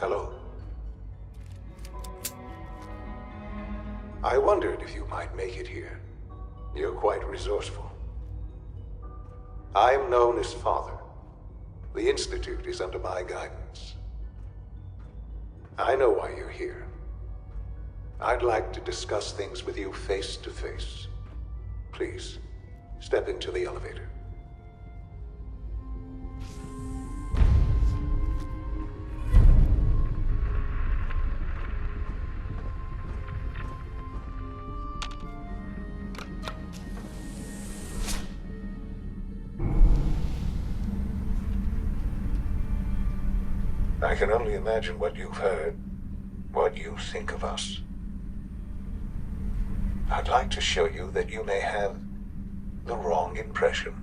Hello. I wondered if you might make it here. You're quite resourceful. I'm known as Father. The Institute is under my guidance. I know why you're here. I'd like to discuss things with you face to face. Please, step into the elevator. I can only imagine what you've heard, what you think of us. I'd like to show you that you may have the wrong impression.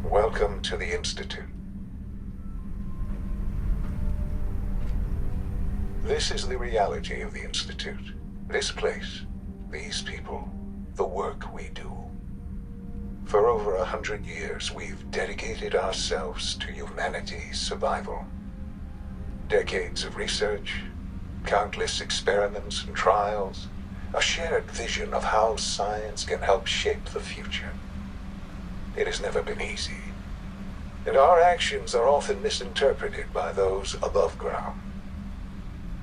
Welcome to the Institute. This is the reality of the Institute. This place, these people, the work we do. For over 100 years, we've dedicated ourselves to humanity's survival. Decades of research, countless experiments and trials, a shared vision of how science can help shape the future. It has never been easy, and our actions are often misinterpreted by those above ground.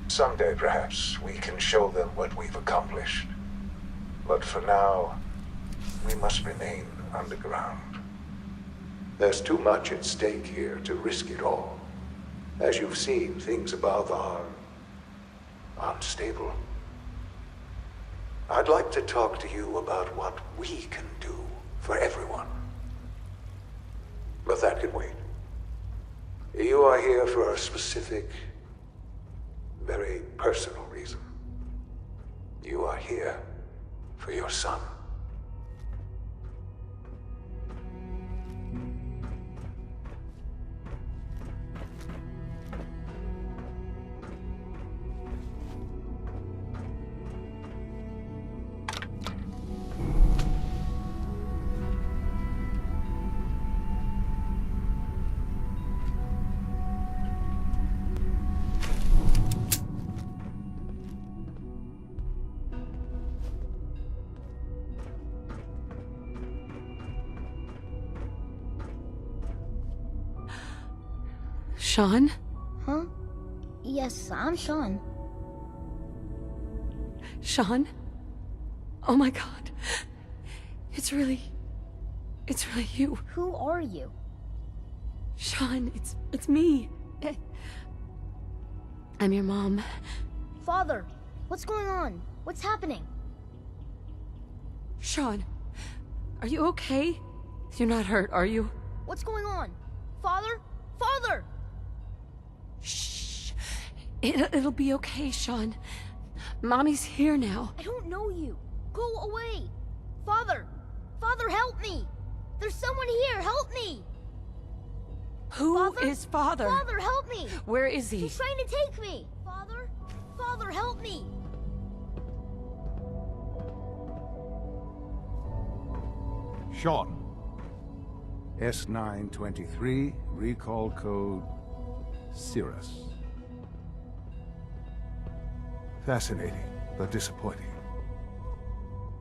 Someday, perhaps, we can show them what we've accomplished. But for now, we must remain underground. There's too much at stake here to risk it all. As you've seen, things above are unstable. I'd like to talk to you about what we can do for everyone. But that can wait. You are here for a specific, very personal reason. You are here for your son. Sean? Huh? Yes, I'm Sean. Sean? Oh my god. It's really you. Who are you? Sean, it's me. I'm your mom. Father, what's going on? What's happening? Sean, are you okay? You're not hurt, are you? What's going on? Father? Father! Shh. It'll be okay, Sean. Mommy's here now. I don't know you. Go away. Father! Father, help me! There's someone here, help me! Who is Father? Father, help me! Where is he? He's trying to take me! Father? Father, help me! Sean. S923, recall code Cirrus. Fascinating, but disappointing.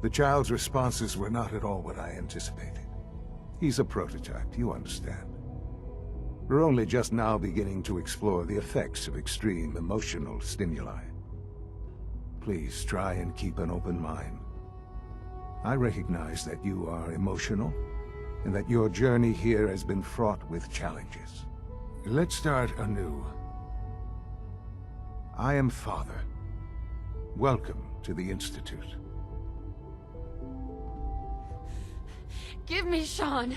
The child's responses were not at all what I anticipated. He's a prototype, you understand. We're only just now beginning to explore the effects of extreme emotional stimuli. Please try and keep an open mind. I recognize that you are emotional, and that your journey here has been fraught with challenges. Let's start anew. I am Father. Welcome to the Institute. Give me Sean.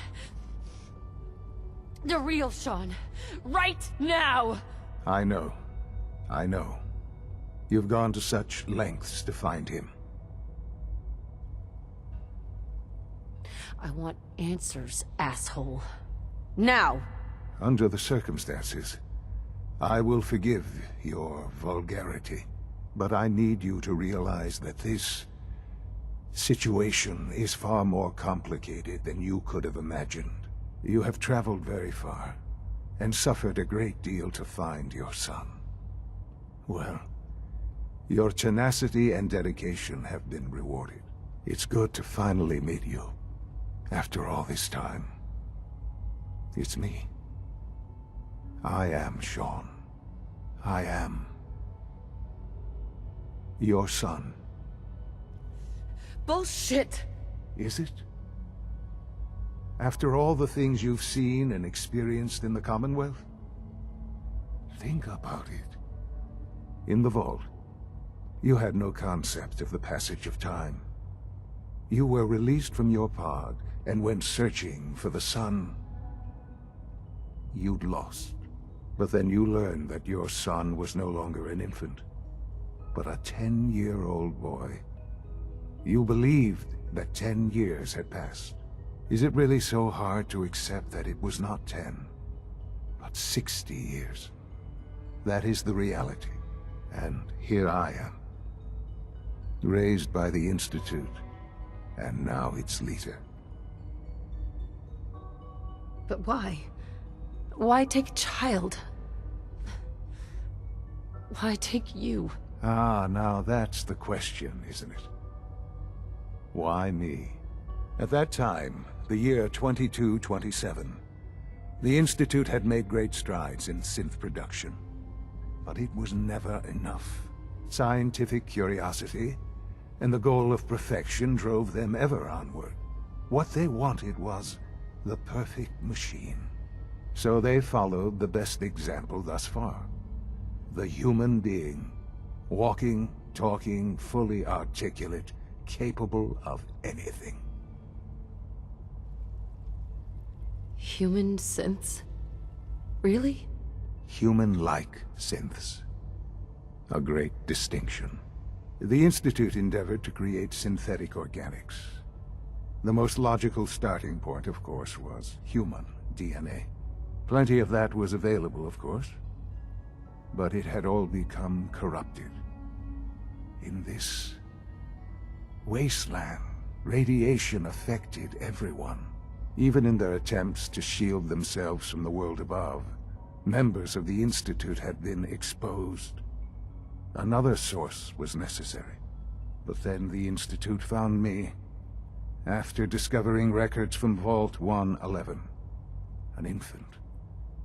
The real Sean. Right now! I know. I know. You've gone to such lengths to find him. I want answers, asshole. Now! Under the circumstances, I will forgive your vulgarity. But I need you to realize that this situation is far more complicated than you could have imagined. You have traveled very far, and suffered a great deal to find your son. Well, your tenacity and dedication have been rewarded. It's good to finally meet you, after all this time. It's me. I am Sean. I am your son. Bullshit! Is it? After all the things you've seen and experienced in the Commonwealth? Think about it. In the vault, you had no concept of the passage of time. You were released from your pod and went searching for the son you'd lost. But then you learned that your son was no longer an infant, but a 10-year-old boy. You believed that 10 years had passed. Is it really so hard to accept that it was not 10, but 60 years? That is the reality. And here I am, raised by the Institute, and now its leader. But why? Why take a child? Why take you? Ah, now that's the question, isn't it? Why me? At that time, the year 2227, the Institute had made great strides in synth production. But it was never enough. Scientific curiosity and the goal of perfection drove them ever onward. What they wanted was the perfect machine. So they followed the best example thus far. The human being. Walking, talking, fully articulate, capable of anything. Human synths? Really? Human-like synths. A great distinction. The Institute endeavored to create synthetic organics. The most logical starting point, of course, was human DNA. Plenty of that was available, of course. But it had all become corrupted. In this wasteland, radiation affected everyone. Even in their attempts to shield themselves from the world above, members of the Institute had been exposed. Another source was necessary. But then the Institute found me, after discovering records from Vault 111. An infant,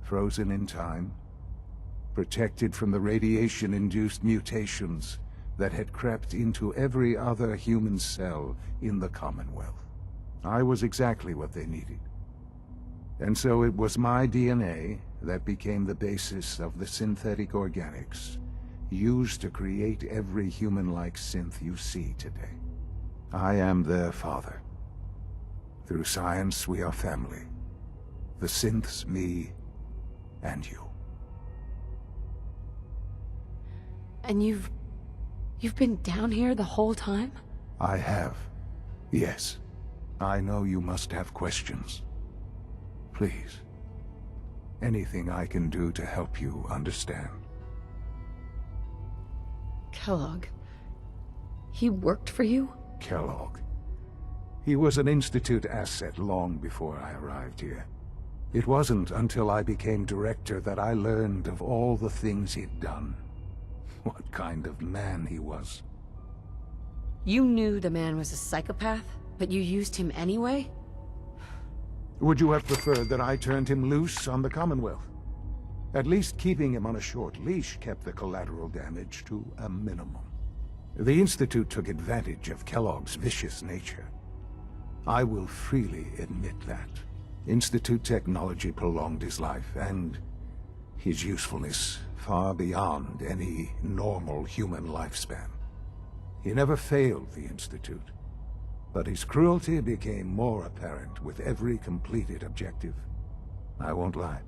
frozen in time, protected from the radiation-induced mutations that had crept into every other human cell in the Commonwealth. I was exactly what they needed. And so it was my DNA that became the basis of the synthetic organics used to create every human-like synth you see today. I am their father. Through science, we are family. The synths, me, and you. And you've been down here the whole time? I have. Yes. I know you must have questions. Please. Anything I can do to help you understand. Kellogg. He worked for you? Kellogg. He was an Institute asset long before I arrived here. It wasn't until I became director that I learned of all the things he'd done. What kind of man he was. You knew the man was a psychopath, but you used him anyway? Would you have preferred that I turned him loose on the Commonwealth? At least keeping him on a short leash kept the collateral damage to a minimum. The Institute took advantage of Kellogg's vicious nature. I will freely admit that. Institute technology prolonged his life, and his usefulness far beyond any normal human lifespan. He never failed the Institute, but his cruelty became more apparent with every completed objective. I won't lie.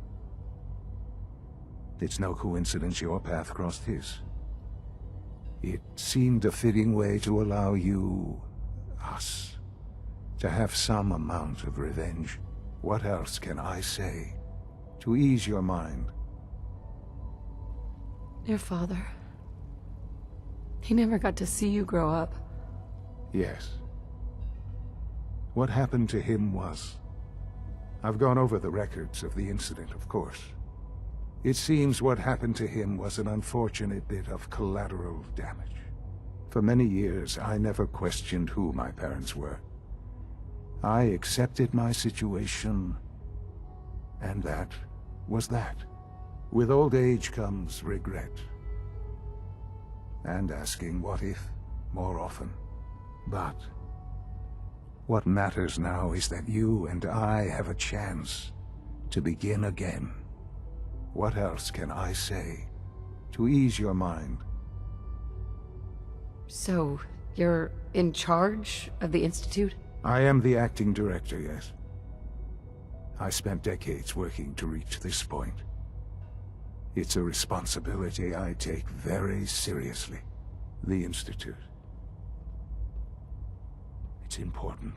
It's no coincidence your path crossed his. It seemed a fitting way to allow you, us, to have some amount of revenge. What else can I say to ease your mind? Your father. He never got to see you grow up. Yes. What happened to him was... I've gone over the records of the incident, of course. It seems what happened to him was an unfortunate bit of collateral damage. For many years, I never questioned who my parents were. I accepted my situation, and that was that. With old age comes regret. And asking what if more often. But what matters now is that you and I have a chance to begin again. What else can I say to ease your mind? So, you're in charge of the Institute? I am the acting director, yes. I spent decades working to reach this point. It's a responsibility I take very seriously. The Institute. It's important.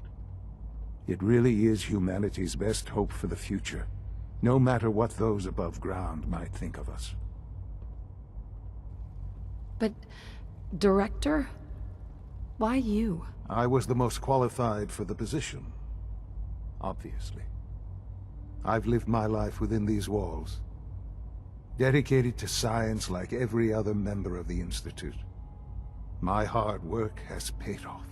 It really is humanity's best hope for the future, no matter what those above ground might think of us. But, Director? Why you? I was the most qualified for the position, obviously. I've lived my life within these walls, dedicated to science like every other member of the Institute. My hard work has paid off.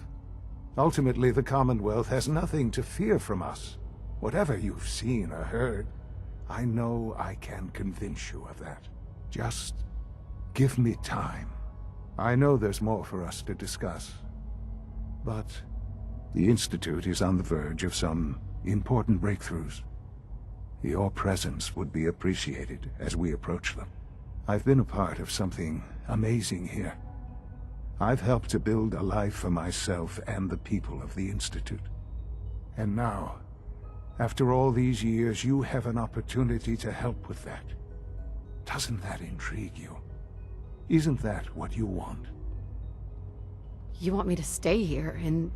Ultimately, the Commonwealth has nothing to fear from us. Whatever you've seen or heard, I know I can convince you of that. Just give me time. I know there's more for us to discuss, but the Institute is on the verge of some important breakthroughs. Your presence would be appreciated as we approach them. I've been a part of something amazing here. I've helped to build a life for myself and the people of the Institute. And now, after all these years, you have an opportunity to help with that. Doesn't that intrigue you? Isn't that what you want? You want me to stay here, in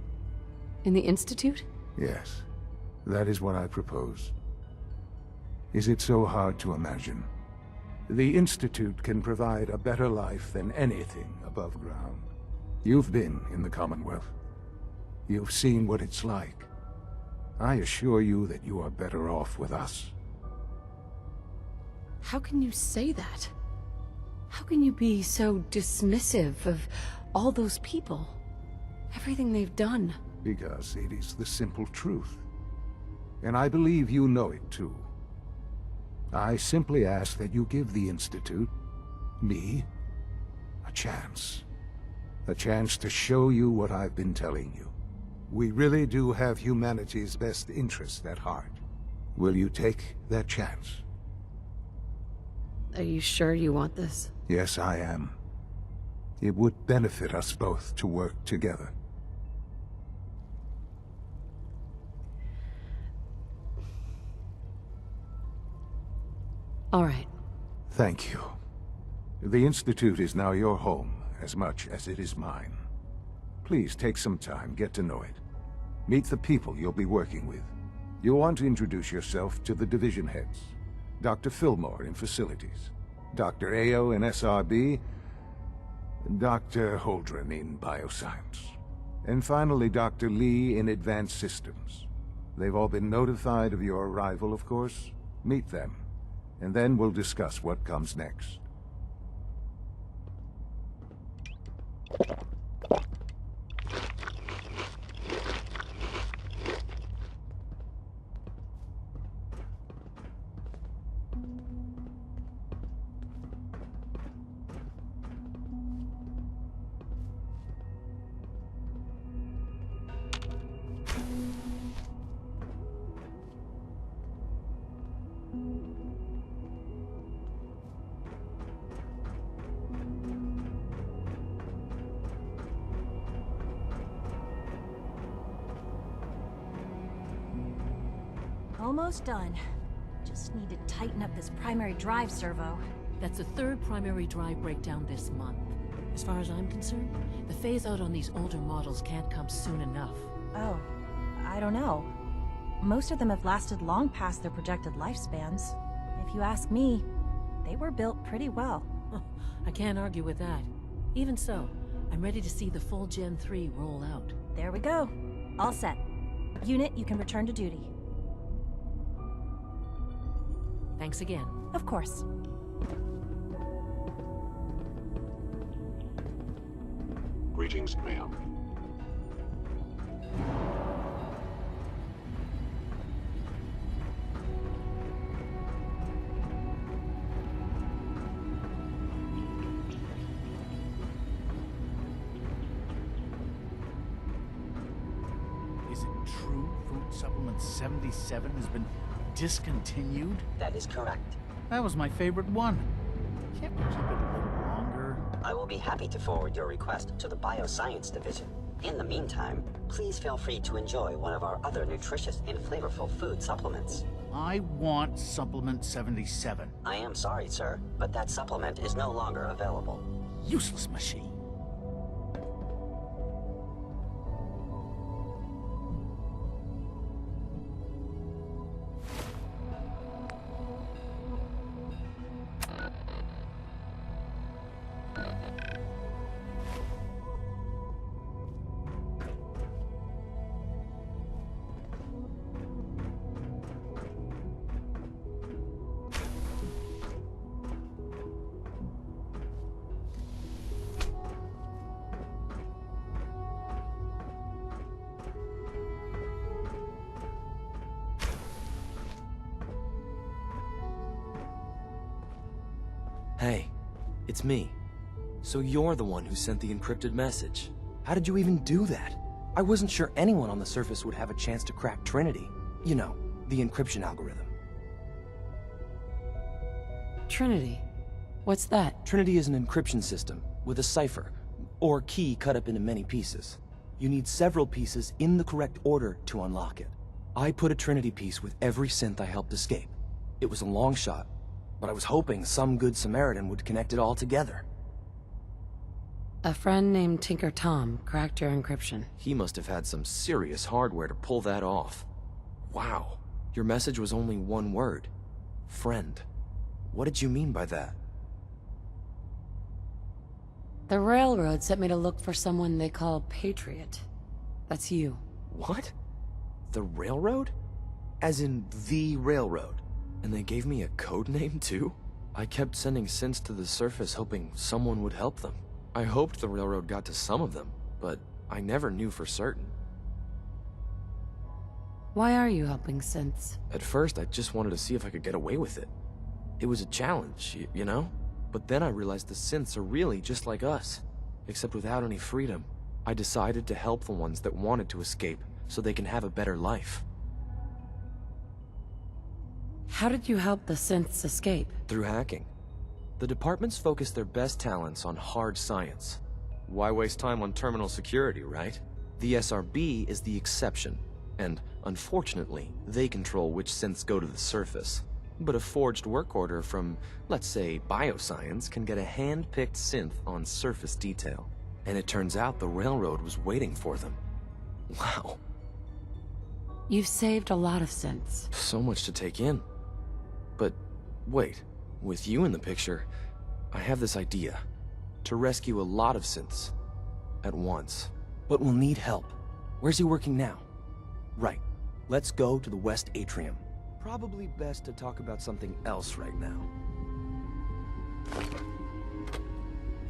the Institute? Yes, that is what I propose. Is it so hard to imagine? The Institute can provide a better life than anything above ground. You've been in the Commonwealth. You've seen what it's like. I assure you that you are better off with us. How can you say that? How can you be so dismissive of all those people? Everything they've done? Because it is the simple truth. And I believe you know it too. I simply ask that you give the Institute, me, a chance. A chance to show you what I've been telling you. We really do have humanity's best interest at heart. Will you take that chance? Are you sure you want this? Yes, I am. It would benefit us both to work together. All right. Thank you. The Institute is now your home, as much as it is mine. Please take some time, get to know it. Meet the people you'll be working with. You'll want to introduce yourself to the division heads. Dr. Fillmore in Facilities, Dr. Ayo in SRB, Dr. Holdren in Bioscience, and finally Dr. Lee in Advanced Systems. They've all been notified of your arrival, of course. Meet them, and then we'll discuss what comes next. Almost done. Just need to tighten up this primary drive servo. That's the third primary drive breakdown this month. As far as I'm concerned, the phase-out on these older models can't come soon enough. Oh, I don't know. Most of them have lasted long past their projected lifespans. If you ask me, they were built pretty well. I can't argue with that. Even so, I'm ready to see the full Gen 3 roll out. There we go. All set. Unit, you can return to duty. Thanks again. Of course. Greetings, ma'am. Is it true Food Supplement 77 has been discontinued? That is correct. That was my favorite one. Can't we keep it a little longer? I will be happy to forward your request to the Bioscience Division. In the meantime, please feel free to enjoy one of our other nutritious and flavorful food supplements. I want Supplement 77. I am sorry, sir, but that supplement is no longer available. Useless machine. Hey, it's me. So you're the one who sent the encrypted message. How did you even do that? I wasn't sure anyone on the surface would have a chance to crack Trinity. You know, the encryption algorithm. Trinity? What's that? Trinity is an encryption system with a cipher, or key cut up into many pieces. You need several pieces in the correct order to unlock it. I put a Trinity piece with every synth I helped escape. It was a long shot, but I was hoping some good Samaritan would connect it all together. A friend named Tinker Tom cracked your encryption. He must have had some serious hardware to pull that off. Wow, your message was only one word. Friend. What did you mean by that? The railroad sent me to look for someone they call Patriot. That's you. What? The railroad? As in the railroad? And they gave me a code name too? I kept sending synths to the surface hoping someone would help them. I hoped the railroad got to some of them, but I never knew for certain. Why are you helping synths? At first, I just wanted to see if I could get away with it. It was a challenge, you know? But then I realized the synths are really just like us, except without any freedom. I decided to help the ones that wanted to escape so they can have a better life. How did you help the synths escape? Through hacking. The departments focus their best talents on hard science. Why waste time on terminal security, right? The SRB is the exception, and unfortunately, they control which synths go to the surface. But a forged work order from, let's say, Bioscience can get a hand-picked synth on surface detail. And it turns out the railroad was waiting for them. Wow. You've saved a lot of synths. So much to take in. But wait, with you in the picture, I have this idea. To rescue a lot of synths at once. But we'll need help. Where's he working now? Right. Let's go to the West Atrium. Probably best to talk about something else right now.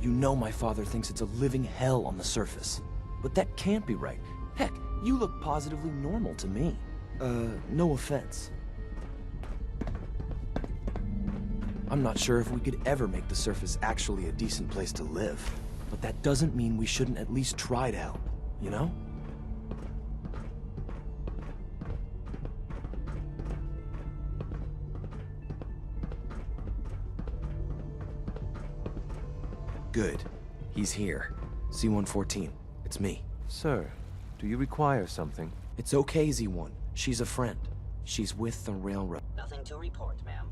You know my father thinks it's a living hell on the surface. But that can't be right. Heck, you look positively normal to me. No offense. I'm not sure if we could ever make the surface actually a decent place to live. But that doesn't mean we shouldn't at least try to help, you know? Good. He's here. C-114. It's me. Sir, do you require something? It's okay, Z-1. She's a friend. She's with the railroad. Nothing to report, ma'am.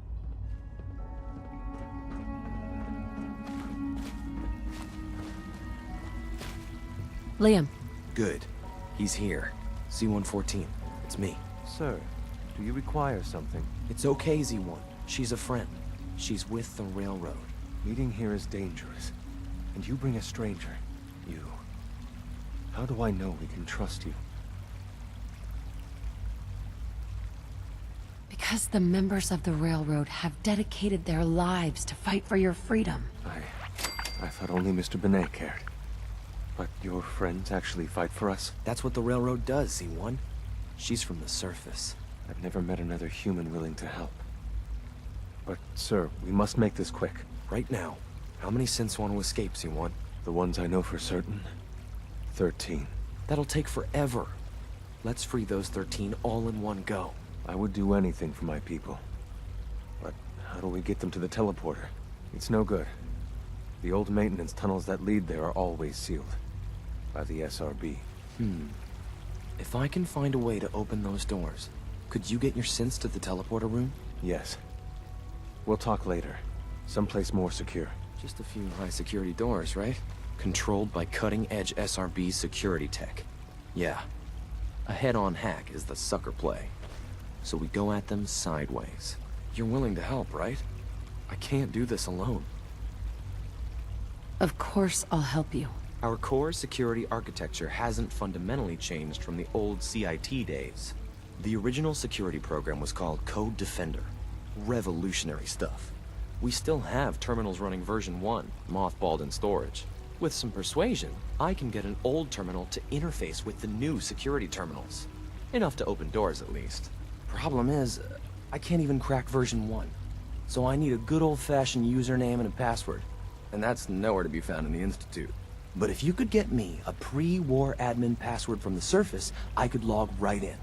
Liam. Good. He's here. C-114. It's me. Sir, do you require something? It's okay, Z-1. She's a friend. She's with the railroad. Meeting here is dangerous. And you bring a stranger. You. How do I know we can trust you? Because the members of the Railroad have dedicated their lives to fight for your freedom. I thought only Mr. Benet cared. But your friends actually fight for us? That's what the Railroad does, C1. She's from the surface. I've never met another human willing to help. But, sir, we must make this quick. Right now, how many synths want to escape, C1? The ones I know for certain, 13. That'll take forever. Let's free those 13 all in one go. I would do anything for my people. But how do we get them to the teleporter? It's no good. The old maintenance tunnels that lead there are always sealed. By the SRB. If I can find a way to open those doors, could you get your synths to the teleporter room? Yes. We'll talk later. Someplace more secure. Just a few high-security doors, right? Controlled by cutting-edge SRB security tech. Yeah. A head-on hack is the sucker play. So we go at them sideways. You're willing to help, right? I can't do this alone. Of course I'll help you. Our core security architecture hasn't fundamentally changed from the old CIT days. The original security program was called Code Defender. Revolutionary stuff. We still have terminals running version 1, mothballed in storage. With some persuasion, I can get an old terminal to interface with the new security terminals. Enough to open doors, at least. Problem is, I can't even crack version 1. So I need a good old-fashioned username and a password. And that's nowhere to be found in the Institute. But if you could get me a pre-war admin password from the surface, I could log right in.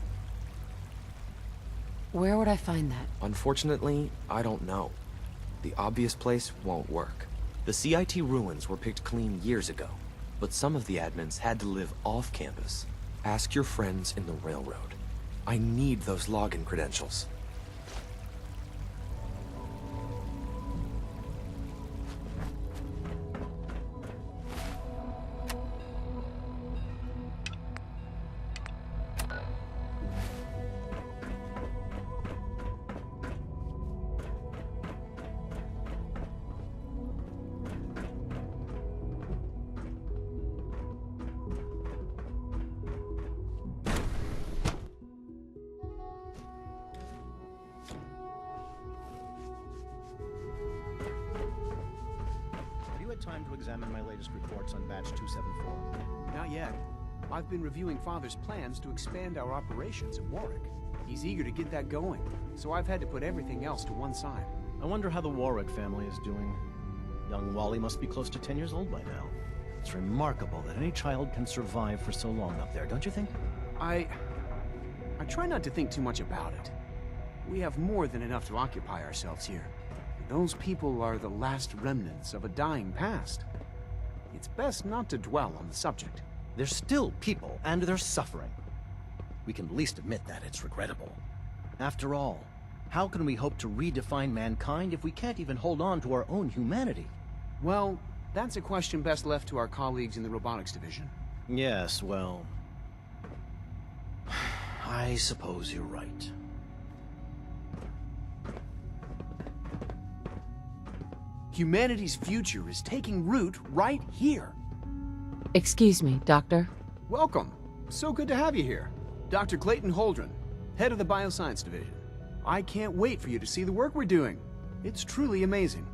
Where would I find that? Unfortunately, I don't know. The obvious place won't work. The CIT ruins were picked clean years ago, but some of the admins had to live off campus. Ask your friends in the Railroad. I need those login credentials. Time to examine my latest reports on batch 274? Not yet. I've been reviewing Father's plans to expand our operations at Warwick. He's eager to get that going, so I've had to put everything else to one side. I wonder how the Warwick family is doing. Young Wally must be close to 10 years old by now. It's remarkable that any child can survive for so long up there, don't you think? I try not to think too much about it. We have more than enough to occupy ourselves here. Those people are the last remnants of a dying past. It's best not to dwell on the subject. They're still people, and they're suffering. We can at least admit that it's regrettable. After all, how can we hope to redefine mankind if we can't even hold on to our own humanity? Well, that's a question best left to our colleagues in the robotics division. Yes, well... I suppose you're right. Humanity's future is taking root right here. Excuse me, Doctor. Welcome. So good to have you here. Dr. Clayton Holdren, head of the Bioscience Division. I can't wait for you to see the work we're doing. It's truly amazing.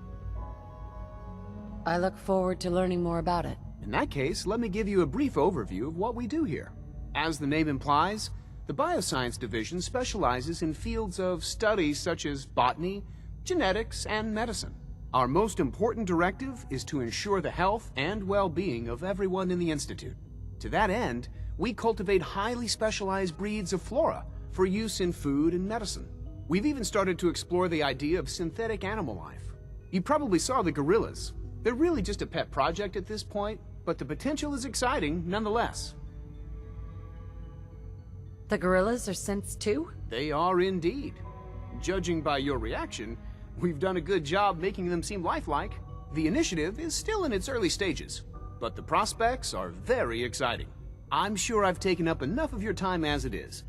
I look forward to learning more about it. In that case, let me give you a brief overview of what we do here. As the name implies, the Bioscience Division specializes in fields of studies such as botany, genetics, and medicine. Our most important directive is to ensure the health and well-being of everyone in the Institute. To that end, we cultivate highly specialized breeds of flora for use in food and medicine. We've even started to explore the idea of synthetic animal life. You probably saw the gorillas. They're really just a pet project at this point, but the potential is exciting nonetheless. The gorillas are synths too? They are indeed. Judging by your reaction, we've done a good job making them seem lifelike. The initiative is still in its early stages, but the prospects are very exciting. I'm sure I've taken up enough of your time as it is,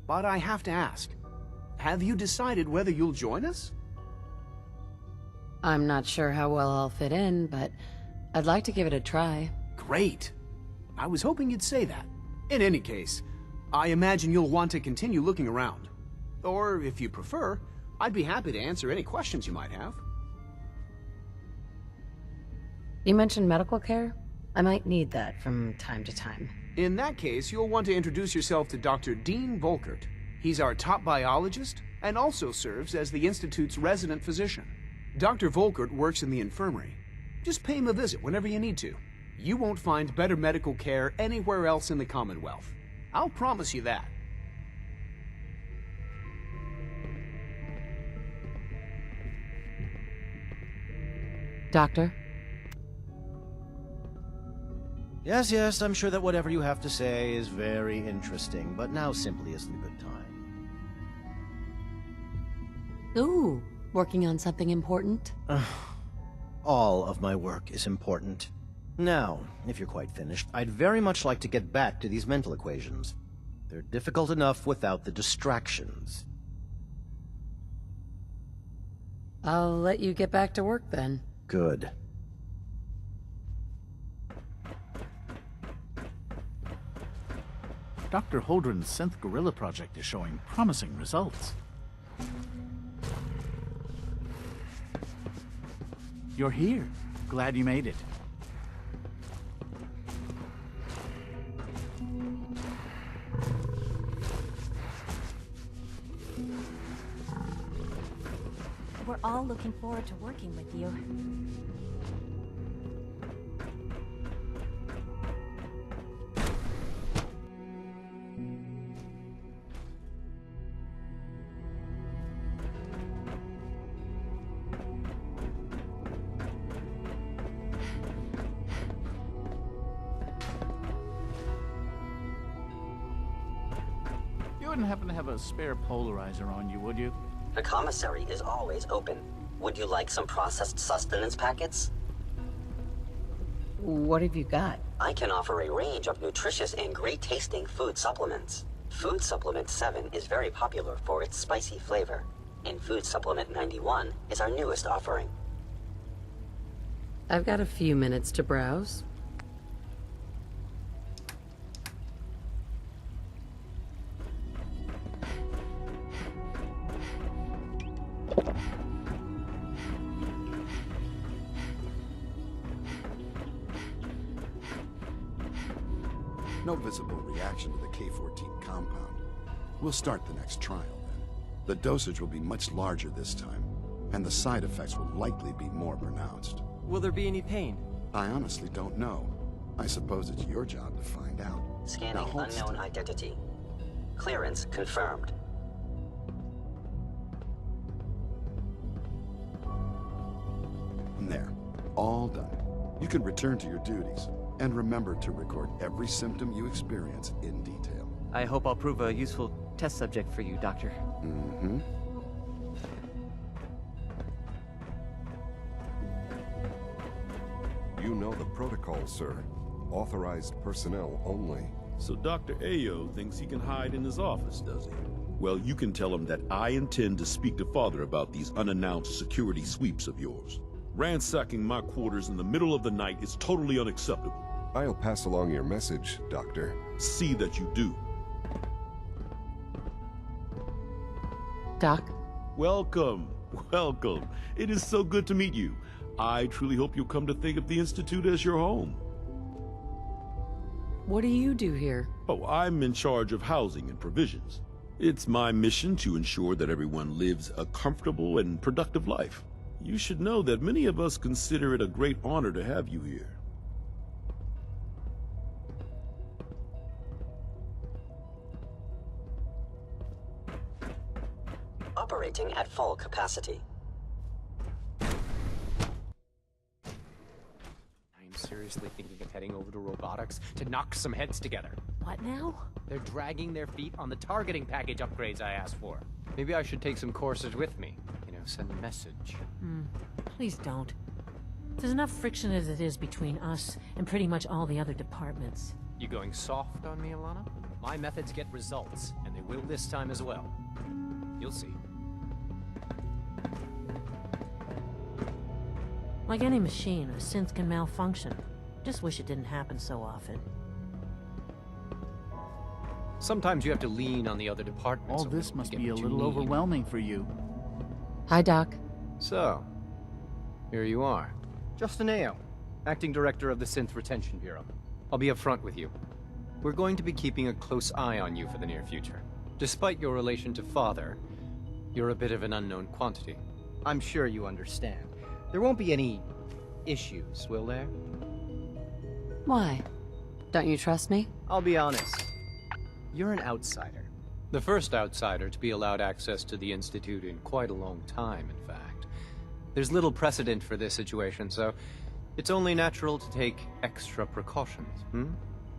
but I have to ask, have you decided whether you'll join us? I'm not sure how well I'll fit in, but I'd like to give it a try. Great. I was hoping you'd say that. In any case, I imagine you'll want to continue looking around. Or, if you prefer, I'd be happy to answer any questions you might have. You mentioned medical care? I might need that from time to time. In that case, you'll want to introduce yourself to Dr. Dean Volkert. He's our top biologist and also serves as the Institute's resident physician. Dr. Volkert works in the infirmary. Just pay him a visit whenever you need to. You won't find better medical care anywhere else in the Commonwealth. I'll promise you that. Doctor? Yes, yes, I'm sure that whatever you have to say is very interesting, but now simply isn't a good time. Ooh, working on something important? All of my work is important. Now, if you're quite finished, I'd very much like to get back to these mental equations. They're difficult enough without the distractions. I'll let you get back to work then. Good. Dr. Holdren's synth gorilla project is showing promising results. You're here. Glad you made it. We're all looking forward to working with you. You wouldn't happen to have a spare polarizer on you, would you? The commissary is always open. Would you like some processed sustenance packets? What have you got? I can offer a range of nutritious and great-tasting food supplements. Food Supplement 7 is very popular for its spicy flavor, and Food Supplement 91 is our newest offering. I've got a few minutes to browse. No visible reaction to the K-14 compound. We'll start the next trial then. The dosage will be much larger this time, and the side effects will likely be more pronounced. Will there be any pain? I honestly don't know. I suppose it's your job to find out. Scanning unknown identity. Clearance confirmed. There. All done. You can return to your duties. And remember to record every symptom you experience in detail. I hope I'll prove a useful test subject for you, Doctor. Mm-hmm. You know the protocol, sir. Authorized personnel only. So Dr. Ayo thinks he can hide in his office, does he? Well, you can tell him that I intend to speak to Father about these unannounced security sweeps of yours. Ransacking my quarters in the middle of the night is totally unacceptable. I'll pass along your message, Doctor. See that you do. Doc? Welcome. Welcome. It is so good to meet you. I truly hope you'll come to think of the Institute as your home. What do you do here? Oh, I'm in charge of housing and provisions. It's my mission to ensure that everyone lives a comfortable and productive life. You should know that many of us consider it a great honor to have you here. Operating at full capacity. I'm seriously thinking of heading over to robotics to knock some heads together. What now? They're dragging their feet on the targeting package upgrades I asked for. Maybe I should take some courses with me. You know, send a message. Please don't. There's enough friction as it is between us and pretty much all the other departments. You going soft on me, Alana? My methods get results, and they will this time as well. You'll see. Like any machine, a synth can malfunction. Just wish it didn't happen so often. Sometimes you have to lean on the other departments. All this must be a little overwhelming for you. Hi, Doc. So, here you are. Justin Ayo, Acting Director of the Synth Retention Bureau. I'll be upfront with you. We're going to be keeping a close eye on you for the near future. Despite your relation to Father, you're a bit of an unknown quantity. I'm sure you understand. There won't be any issues, will there? Why? Don't you trust me? I'll be honest. You're an outsider. The first outsider to be allowed access to the Institute in quite a long time, in fact. There's little precedent for this situation, so it's only natural to take extra precautions,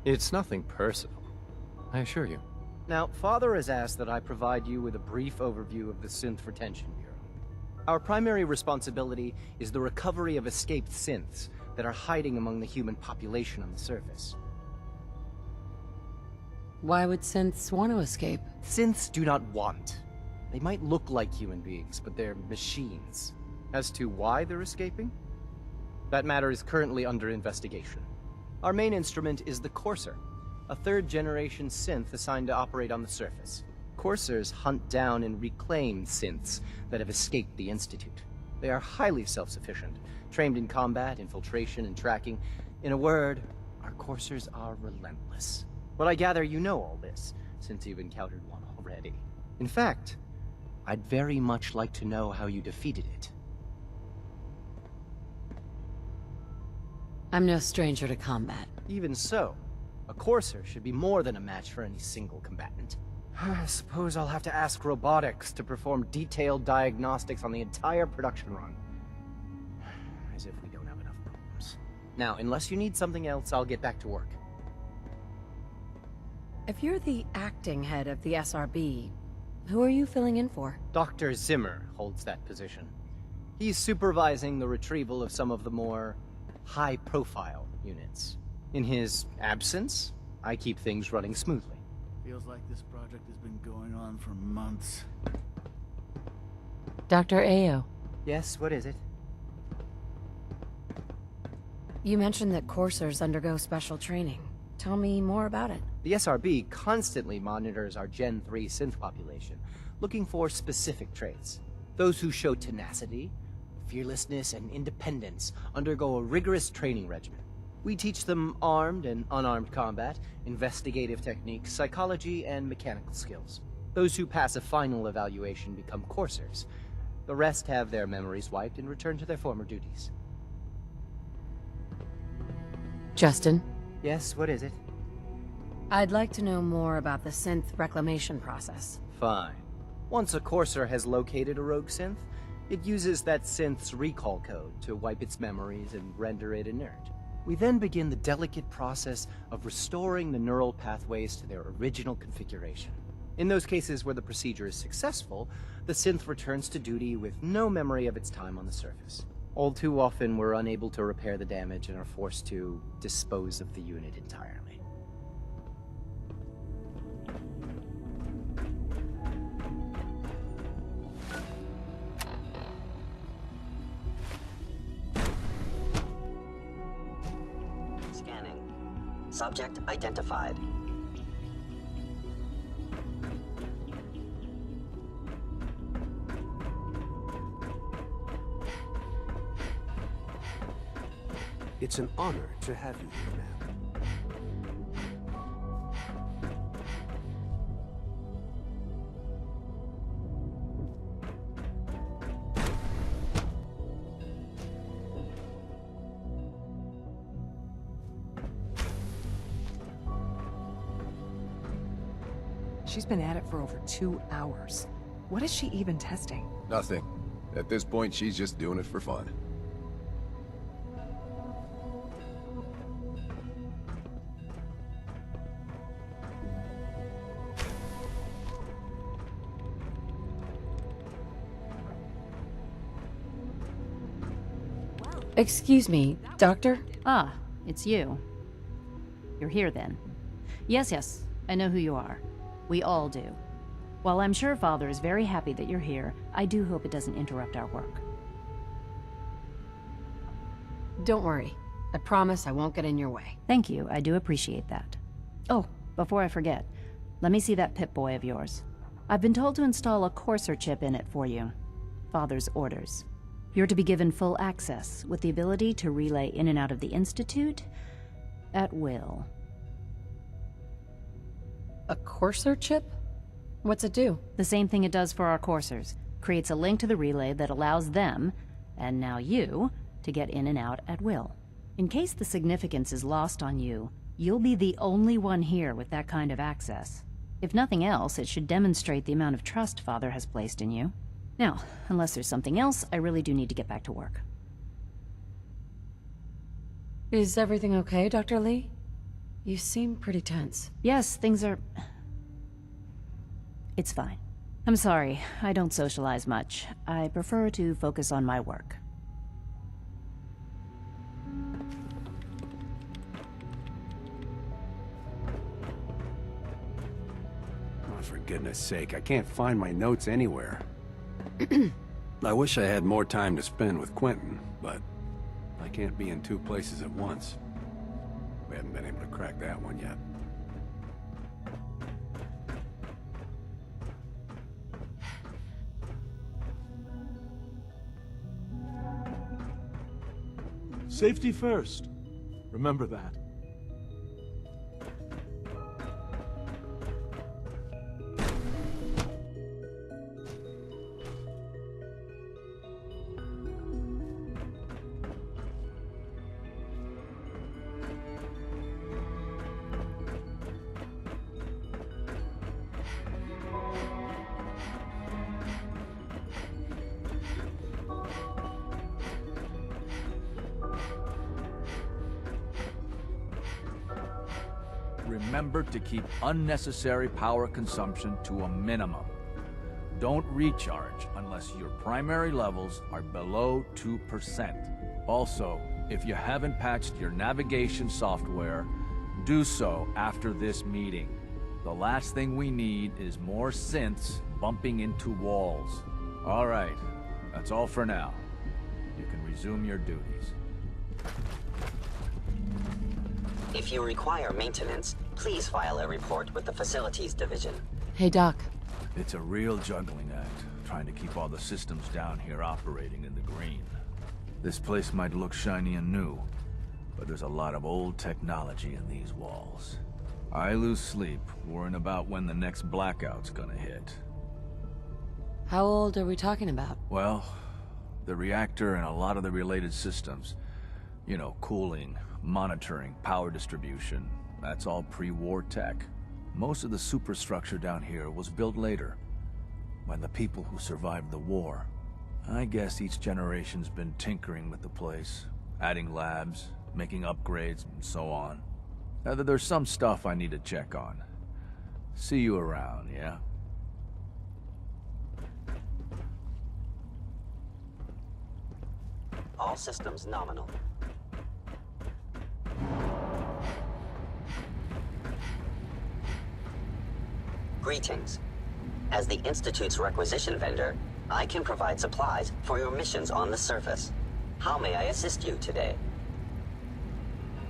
It's nothing personal, I assure you. Now, Father has asked that I provide you with a brief overview of the Synth Retention Bureau. Our primary responsibility is the recovery of escaped synths that are hiding among the human population on the surface. Why would synths want to escape? Synths do not want. They might look like human beings, but they're machines. As to why they're escaping? That matter is currently under investigation. Our main instrument is the Courser, a third-generation synth assigned to operate on the surface. Coursers hunt down and reclaim synths that have escaped the Institute. They are highly self-sufficient, trained in combat, infiltration, and tracking. In a word, our Coursers are relentless. But I gather you know all this, since you've encountered one already. In fact, I'd very much like to know how you defeated it. I'm no stranger to combat. Even so, a Courser should be more than a match for any single combatant. I suppose I'll have to ask robotics to perform detailed diagnostics on the entire production run. As if we don't have enough problems. Now, unless you need something else, I'll get back to work. If you're the acting head of the SRB, who are you filling in for? Dr. Zimmer holds that position. He's supervising the retrieval of some of the more high-profile units. In his absence, I keep things running smoothly. Feels like this project has been going on for months. Dr. Ayo. Yes, what is it? You mentioned that coursers undergo special training. Tell me more about it. The SRB constantly monitors our Gen 3 synth population, looking for specific traits. Those who show tenacity, fearlessness, and independence undergo a rigorous training regimen. We teach them armed and unarmed combat, investigative techniques, psychology, and mechanical skills. Those who pass a final evaluation become coursers. The rest have their memories wiped and return to their former duties. Justin? Yes, what is it? I'd like to know more about the synth reclamation process. Fine. Once a courser has located a rogue synth, it uses that synth's recall code to wipe its memories and render it inert. We then begin the delicate process of restoring the neural pathways to their original configuration. In those cases where the procedure is successful, the synth returns to duty with no memory of its time on the surface. All too often, we're unable to repair the damage and are forced to dispose of the unit entirely. Scanning. Subject identified. It's an honor to have you here, ma'am. She's been at it for over 2 hours. What is she even testing? Nothing. At this point, she's just doing it for fun. Excuse me, Doctor? Ah, it's you. You're here then. Yes, I know who you are. We all do. While I'm sure Father is very happy that you're here, I do hope it doesn't interrupt our work. Don't worry. I promise I won't get in your way. Thank you, I do appreciate that. Oh, before I forget, Let me see that Pip-Boy of yours. I've been told to install a courser chip in it for you. Father's orders. You're to be given full access, with the ability to relay in and out of the Institute at will. A courser chip? What's it do? The same thing it does for our coursers. Creates a link to the relay that allows them, and now you, to get in and out at will. In case the significance is lost on you, you'll be the only one here with that kind of access. If nothing else, it should demonstrate the amount of trust Father has placed in you. Now, unless there's something else, I really do need to get back to work. Is everything okay, Dr. Lee? You seem pretty tense. Yes, things are... It's fine. I'm sorry, I don't socialize much. I prefer to focus on my work. Oh, for goodness sake, I can't find my notes anywhere. I wish I had more time to spend with Quentin, but I can't be in two places at once. We haven't been able to crack that one yet. Safety first. Remember that. Remember to keep unnecessary power consumption to a minimum. Don't recharge unless your primary levels are below 2%. Also, if you haven't patched your navigation software, do so after this meeting. The last thing we need is more synths bumping into walls. All right, that's all for now. You can resume your duties. If you require maintenance, please file a report with the Facilities Division. Hey, Doc. It's a real juggling act, trying to keep all the systems down here operating in the green. This place might look shiny and new, but there's a lot of old technology in these walls. I lose sleep worrying about when the next blackout's gonna hit. How old are we talking about? Well, the reactor and a lot of the related systems. You know, cooling, monitoring, power distribution. That's all pre-war tech. Most of the superstructure down here was built later, by the people who survived the war. I guess each generation's been tinkering with the place, adding labs, making upgrades, and so on. There's some stuff I need to check on. See you around, yeah? All systems nominal. Greetings. As the Institute's requisition vendor, I can provide supplies for your missions on the surface. How may I assist you today?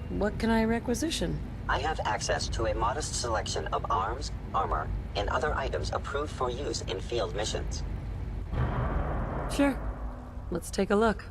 What can I requisition? I have access to a modest selection of arms, armor, and other items approved for use in field missions. Sure. Let's take a look.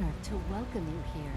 honor to welcome you here.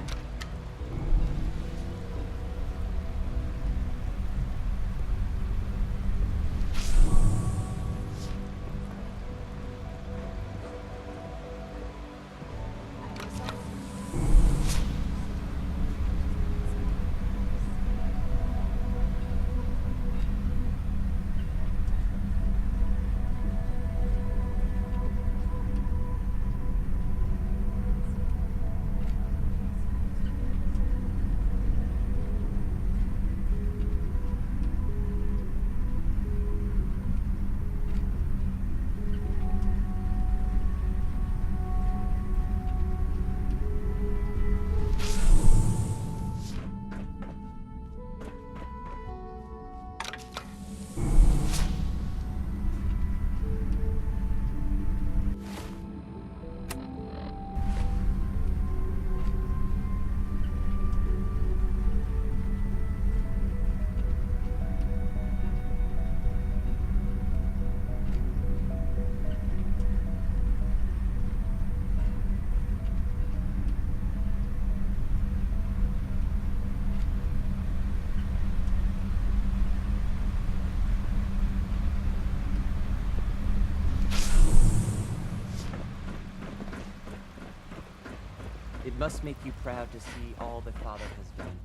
It must make you proud to see all that Father has done,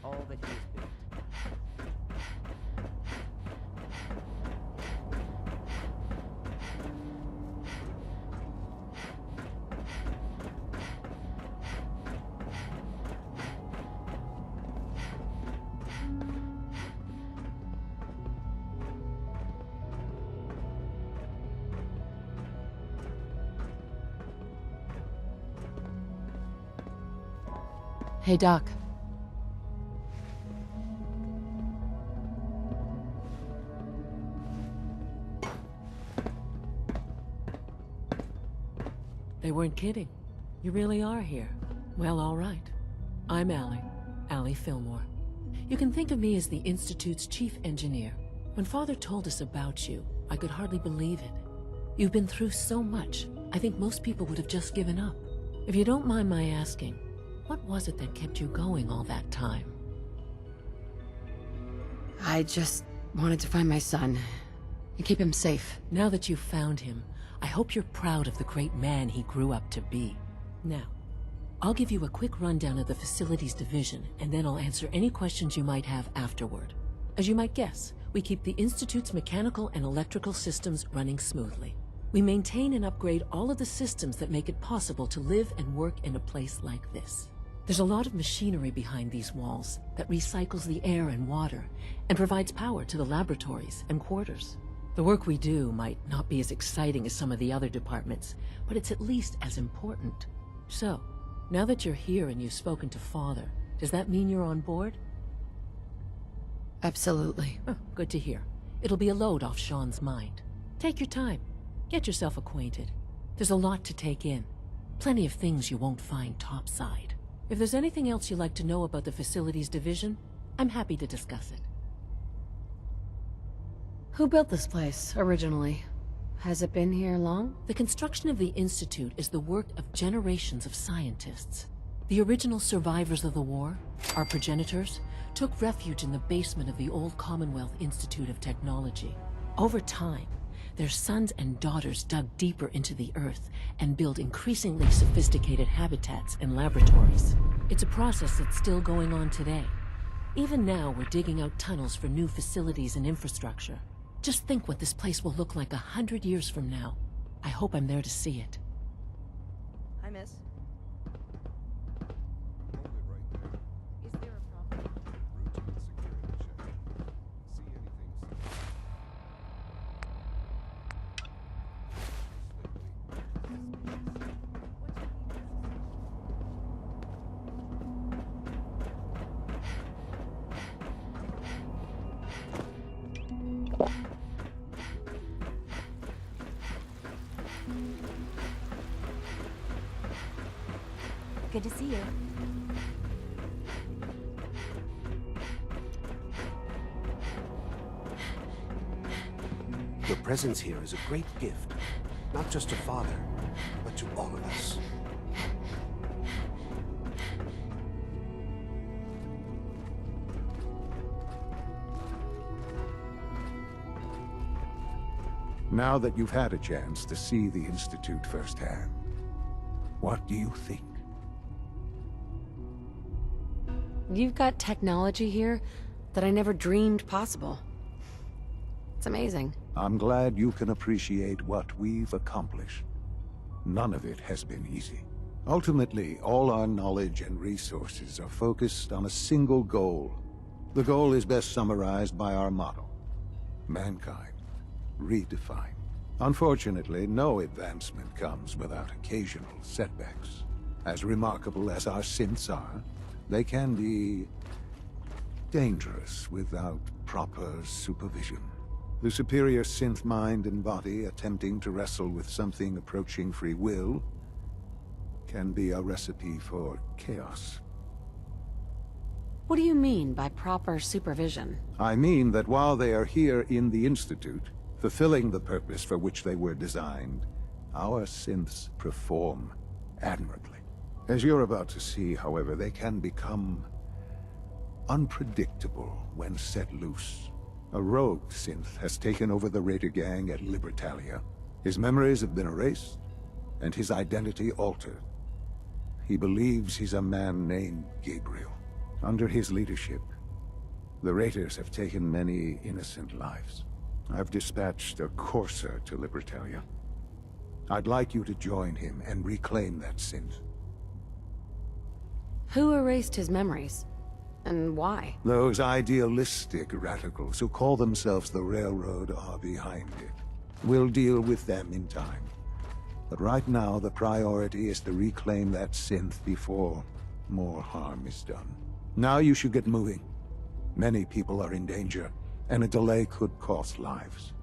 all that he has built. Hey, Doc. They weren't kidding. You really are here. Well, all right. I'm Allie Fillmore. You can think of me as the Institute's chief engineer. When Father told us about you, I could hardly believe it. You've been through so much, I think most people would have just given up. If you don't mind my asking, what was it that kept you going all that time? I just wanted to find my son and keep him safe. Now that you've found him, I hope you're proud of the great man he grew up to be. Now, I'll give you a quick rundown of the Facilities Division, and then I'll answer any questions you might have afterward. As you might guess, we keep the Institute's mechanical and electrical systems running smoothly. We maintain and upgrade all of the systems that make it possible to live and work in a place like this. There's a lot of machinery behind these walls that recycles the air and water and provides power to the laboratories and quarters. The work we do might not be as exciting as some of the other departments, but it's at least as important. So, now that you're here and you've spoken to Father, does that mean you're on board? Absolutely. Oh, good to hear. It'll be a load off Sean's mind. Take your time. Get yourself acquainted. There's a lot to take in. Plenty of things you won't find topside. If there's anything else you'd like to know about the Facilities Division, I'm happy to discuss it. Who built this place, originally? Has it been here long? The construction of the Institute is the work of generations of scientists. The original survivors of the war, our progenitors, took refuge in the basement of the old Commonwealth Institute of Technology. Over time, their sons and daughters dug deeper into the earth and built increasingly sophisticated habitats and laboratories. It's a process that's still going on today. Even now, we're digging out tunnels for new facilities and infrastructure. Just think what this place will look like 100 years from now. I hope I'm there to see it. Hi, miss. Good to see you. Your presence here is a great gift, not just to Father, but to all of us. Now that you've had a chance to see the Institute firsthand, what do you think? You've got technology here that I never dreamed possible. It's amazing. I'm glad you can appreciate what we've accomplished. None of it has been easy. Ultimately, all our knowledge and resources are focused on a single goal. The goal is best summarized by our motto: mankind redefined. Unfortunately, no advancement comes without occasional setbacks. As remarkable as our synths are, they can be dangerous without proper supervision. The superior synth mind and body attempting to wrestle with something approaching free will can be a recipe for chaos. What do you mean by proper supervision? I mean that while they are here in the Institute, fulfilling the purpose for which they were designed, our synths perform admirably. As you're about to see, however, they can become unpredictable when set loose. A rogue synth has taken over the Raider gang at Libertalia. His memories have been erased, and his identity altered. He believes he's a man named Gabriel. Under his leadership, the Raiders have taken many innocent lives. I've dispatched a courser to Libertalia. I'd like you to join him and reclaim that synth. Who erased his memories? And why? Those idealistic radicals who call themselves the Railroad are behind it. We'll deal with them in time. But right now, the priority is to reclaim that synth before more harm is done. Now you should get moving. Many people are in danger, and a delay could cost lives.